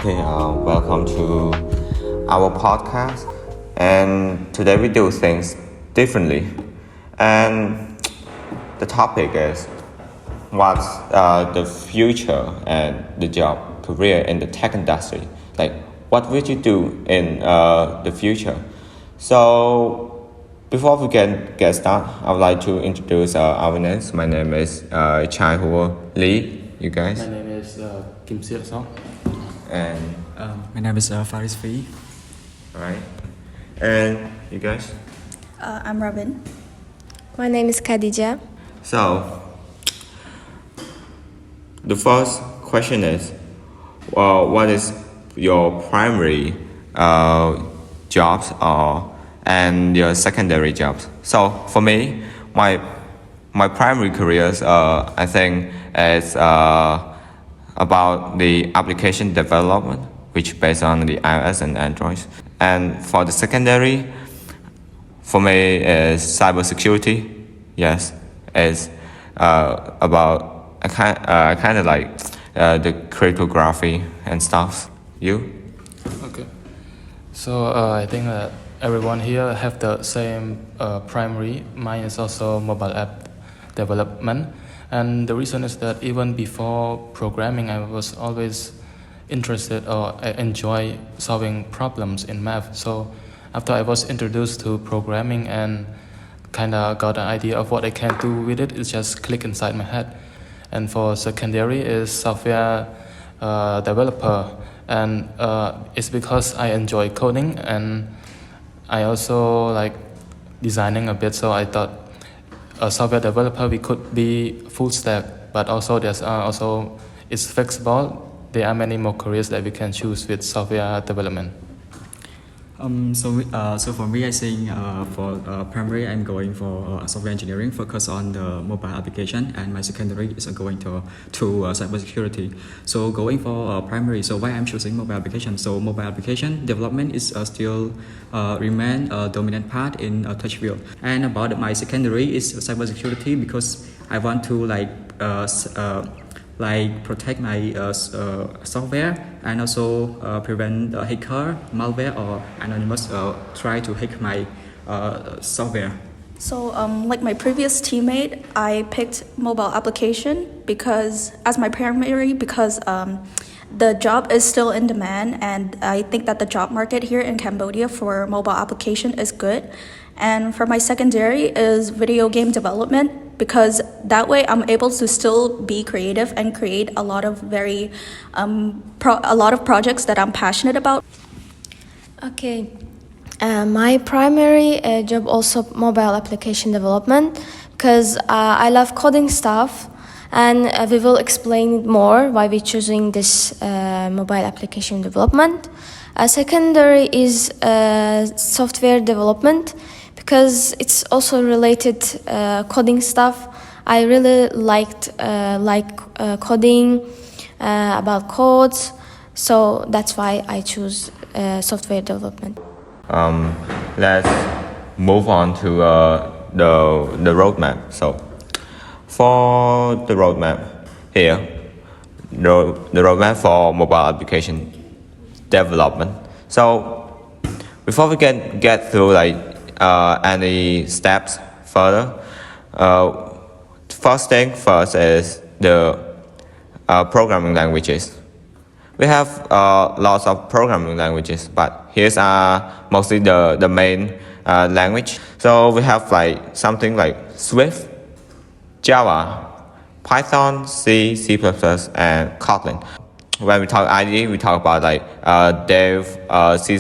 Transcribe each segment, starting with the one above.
Welcome to our podcast. And today we do things differently. And the topic is what's the future and the job career in the tech industry. Like, what would you do in the future? So, before we get started, I would like to introduce our names. My name is Chhayhour Ly. You guys? My name is Kimseak Sok. And my name is Faris Fy. alright. And you guys? I'm Ravin. My name is Khadija. So, the first question is, what is your primary jobs and your secondary jobs? So for me, my primary careers, I think, is about the application development, which based on the iOS and Android. And for the secondary, for me, is cybersecurity. Yes, it's about kind of like the cryptography and stuff. You? Okay. So I think that everyone here have the same primary. Mine is also mobile app development. And the reason is that even before programming, I was always interested or I enjoy solving problems in math. So after I was introduced to programming and kind of got an idea of what I can do with it, it just clicked inside my head. And for secondary is software developer. And it's because I enjoy coding and I also like designing a bit. So I thought a software developer, we could be full stack, but also there's also it's flexible. There are many more careers that we can choose with software development. So for me, I think for primary, I'm going for software engineering, focus on the mobile application, and my secondary is going to cybersecurity. So going for primary, so why I'm choosing mobile application? So mobile application development is still remain a dominant part in touch field. And about my secondary is cybersecurity because I want to protect my software and also prevent hacker, malware or anonymous try to hack my software. So, like my previous teammate, I picked mobile application because as my primary because the job is still in demand, and I think that the job market here in Cambodia for mobile application is good. And for my secondary is video game development because that way I'm able to still be creative and create a lot of a lot of projects that I'm passionate about. Okay. My primary job also mobile application development because I love coding stuff, and we will explain more why we're choosing this mobile application development. Secondary is software development because it's also related coding stuff. I really liked coding about codes, so that's why I choose software development. Let's move on to the roadmap. So for the roadmap here, the roadmap for mobile application development. So before we get through any steps further, first thing first is the programming languages. We have lots of programming languages, but here's mostly the main language. So we have something like Swift, Java, Python, C, C++, and Kotlin. When we talk IDE, we talk about Dev, C++,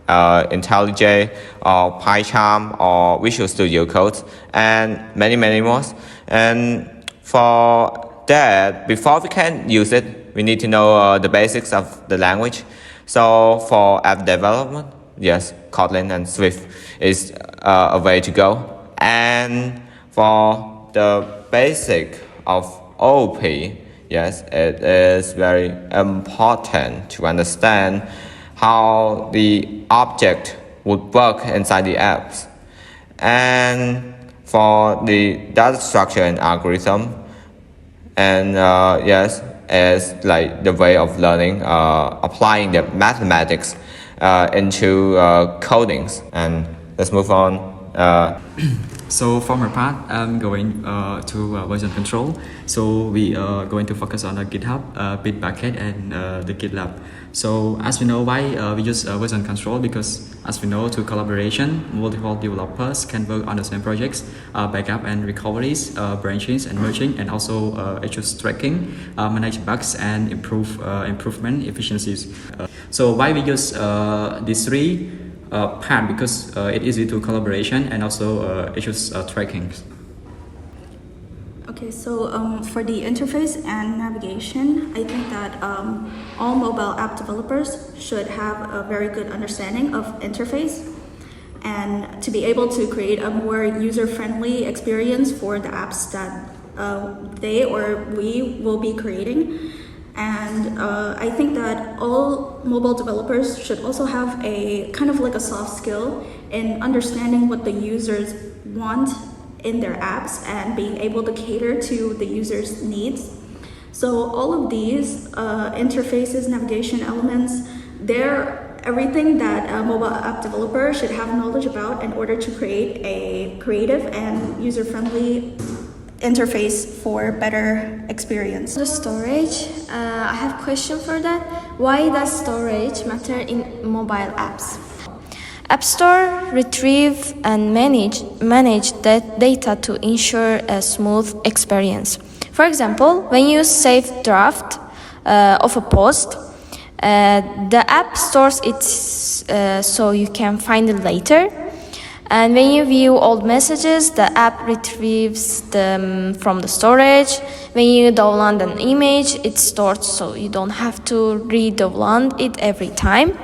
IntelliJ, or PyCharm, or Visual Studio Code, and many more. And for that, before we can use it, we need to know the basics of the language. So for app development, yes, Kotlin and Swift is a way to go. And for the basic of OOP, yes, it is very important to understand how the object would work inside the apps. And for the data structure and algorithm, and yes, is like the way of learning, applying the mathematics into codings. And let's move on. So for my part, I'm going to version control. So we are going to focus on the GitHub, Bitbucket, and the GitLab. So as we know, why we use version control? Because as we know, through collaboration, multiple developers can work on the same projects, backup and recoveries, branchings and merging, and also issues tracking, manage bugs, and improvement efficiencies. So why we use these three part? Because it's easy to collaboration and also issues tracking. Okay, so for the interface and navigation, I think that all mobile app developers should have a very good understanding of interface and to be able to create a more user-friendly experience for the apps that they or we will be creating. And I think that all mobile developers should also have a kind of like a soft skill in understanding what the users want in their apps and being able to cater to the user's needs. So all of these interfaces, navigation elements, they're everything that a mobile app developer should have knowledge about in order to create a creative and user-friendly interface for better experience. The storage, I have a question for that. Why does storage matter in mobile apps? App Store retrieve and manage that data to ensure a smooth experience. For example, when you save draft of a post, the app stores it so you can find it later. And when you view old messages, the app retrieves them from the storage. When you download an image, it's stored so you don't have to re-download it every time.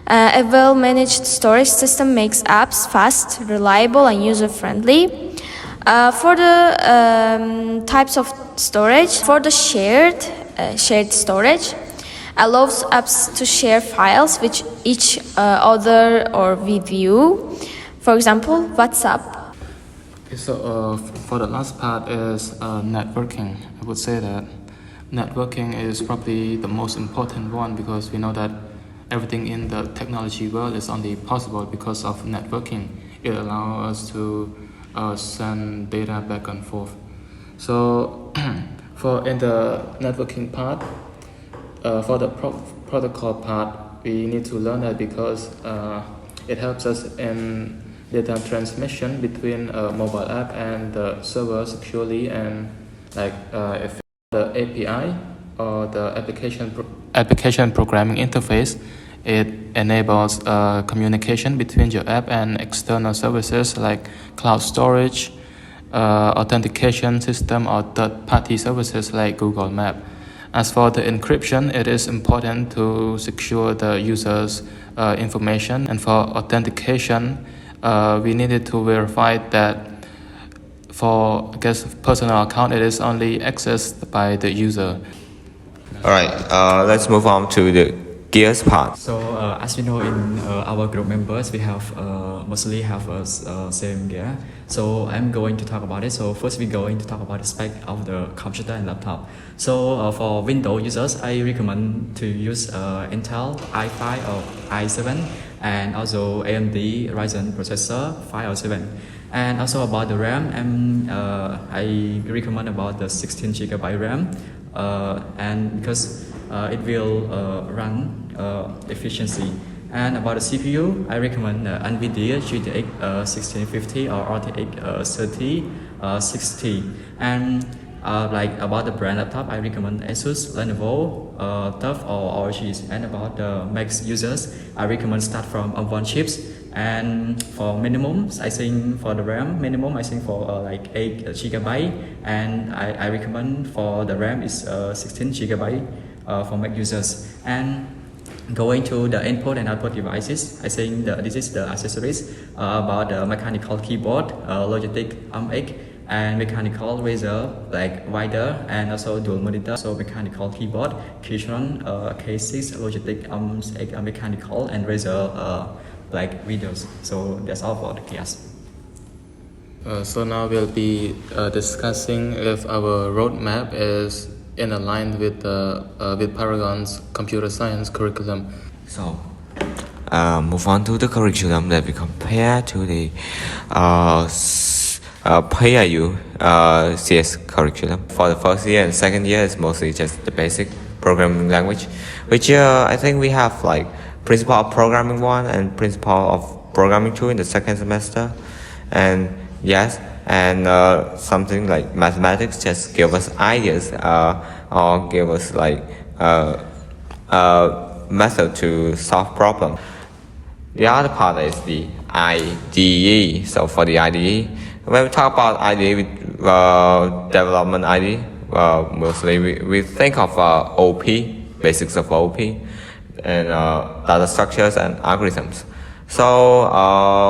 A well-managed storage system makes apps fast, reliable, and user-friendly. For the types of storage, for the shared storage, allows apps to share files with each other or with you. For example, WhatsApp. Okay, so for the last part is networking. I would say that networking is probably the most important one because we know that everything in the technology world is only possible because of networking. It allows us to send data back and forth. So for in the networking part, for the protocol part, we need to learn that because it helps us in data transmission between a mobile app and the server securely, and like if the API or the application programming interface, it enables communication between your app and external services like cloud storage, authentication system, or third-party services like Google Map. As for the encryption, it is important to secure the user's information, and for authentication, we needed to verify that for personal account, it is only accessed by the user. All right, let's move on to the gears part. So as we know, in our group members, we have mostly have a same gear. So I'm going to talk about it. So first we're going to talk about the spec of the computer and laptop. So for Windows users, I recommend to use Intel i5 or i7 and also AMD Ryzen processor 5 or 7. And also about the RAM, I recommend about the 16GB RAM, and because it will run efficiency. And about the CPU, I recommend NVIDIA GTX 1650 or RTX 3060. And like about the brand laptop, I recommend Asus, Lenovo, TUF or ROG. And about the Mac users, I recommend start from M1 chips. And for minimum, I think for the RAM minimum, I think for like 8GB, and I recommend for the RAM is 16GB for Mac users. And going to the input and output devices, I think this is the accessories about the mechanical keyboard, Logitech M8, and mechanical razor like wider, and also dual monitor. So mechanical keyboard, Keychron K6, Logitech M8 mechanical, and razor like videos. So that's all for the class. So now we'll be discussing if our roadmap is in line with Paragon's computer science curriculum. So, move on to the curriculum that we compare to the ParagonIU CS curriculum. For the first year and second year, it's mostly just the basic programming language, which I think we have like principle of programming 1 and principle of programming 2 in the second semester, and yes, and something like mathematics just give us ideas or give us like method to solve problem. The other part is the IDE. So for the IDE, when we talk about IDE, development IDE, mostly we think of OP, basics of OP, and data structures and algorithms. So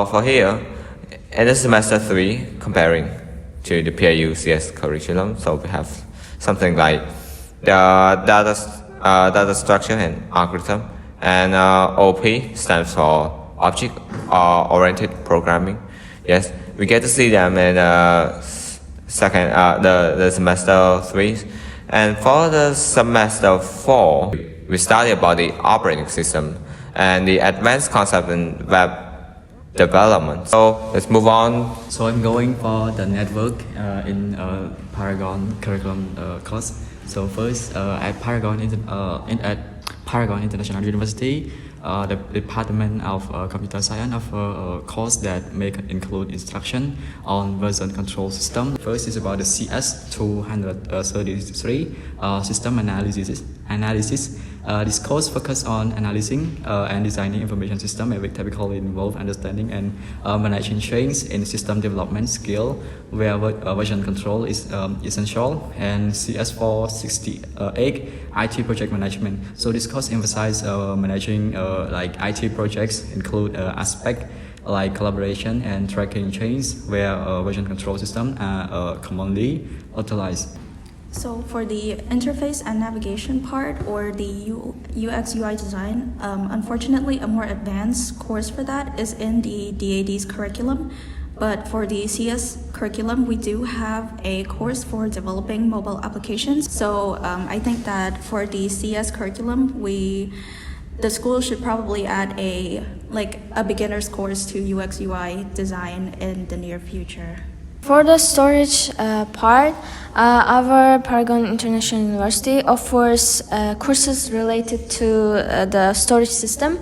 for here, in the semester 3, comparing to the ParagonIU CS curriculum, so we have something like the data structure and algorithm, and OP stands for object-oriented programming. Yes, we get to see them in the semester 3, and for the semester 4, we study about the operating system and the advanced concept in web development. So let's move on. So I'm going for the network in Paragon curriculum course. So first at Paragon International University, the Department of Computer Science offer a course that may include instruction on version control system. First is about the CS100 system analysis. This course focuses on analyzing and designing information system, which typically involve understanding and managing change in system development skill, where version control is essential, and CS468 IT project management. So this course emphasizes managing like IT projects, include aspect like collaboration and tracking change, where version control system are commonly utilized. So for the interface and navigation part, or the UX UI design, unfortunately a more advanced course for that is in the DAD's curriculum. But for the CS curriculum, we do have a course for developing mobile applications. So I think that for the CS curriculum, the school should probably add a beginner's course to UX UI design in the near future. For the storage part, our Paragon International University offers courses related to the storage system,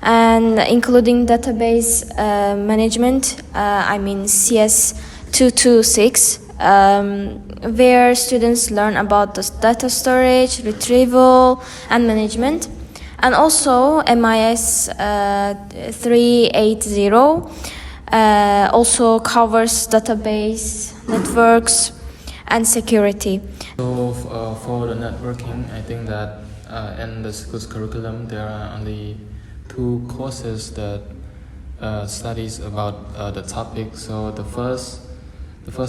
and including database management, CS226, where students learn about the data storage, retrieval, and management, and also MIS 380. Also covers database, networks, and security. So for the networking, I think that in the school's curriculum there are only 2 courses that studies about the topic. So the first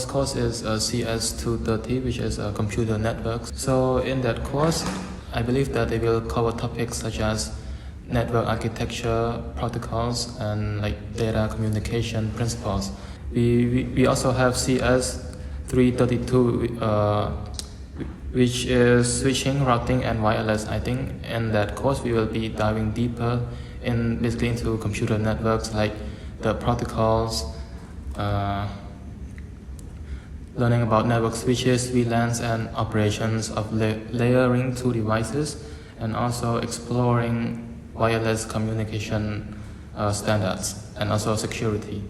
course is CS230, which is computer networks. So in that course, I believe that they will cover topics such as network architecture, protocols, and like data communication principles. We also have CS332, which is switching, routing, and wireless. I think in that course we will be diving deeper basically into computer networks, like the protocols, learning about network switches, VLANs, and operations of layering 2 devices, and also exploring wireless communication standards, and also security.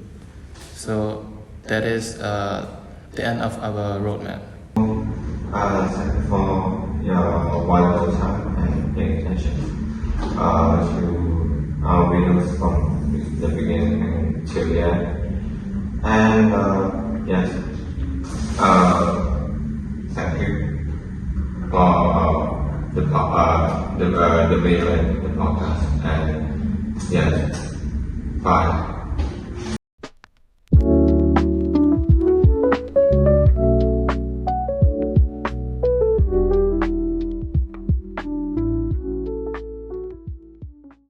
So that is the end of our roadmap. Thank you for your valuable time and paying attention to our videos from the beginning till the end. And yes, thank you for the video and the podcast. And yes, bye.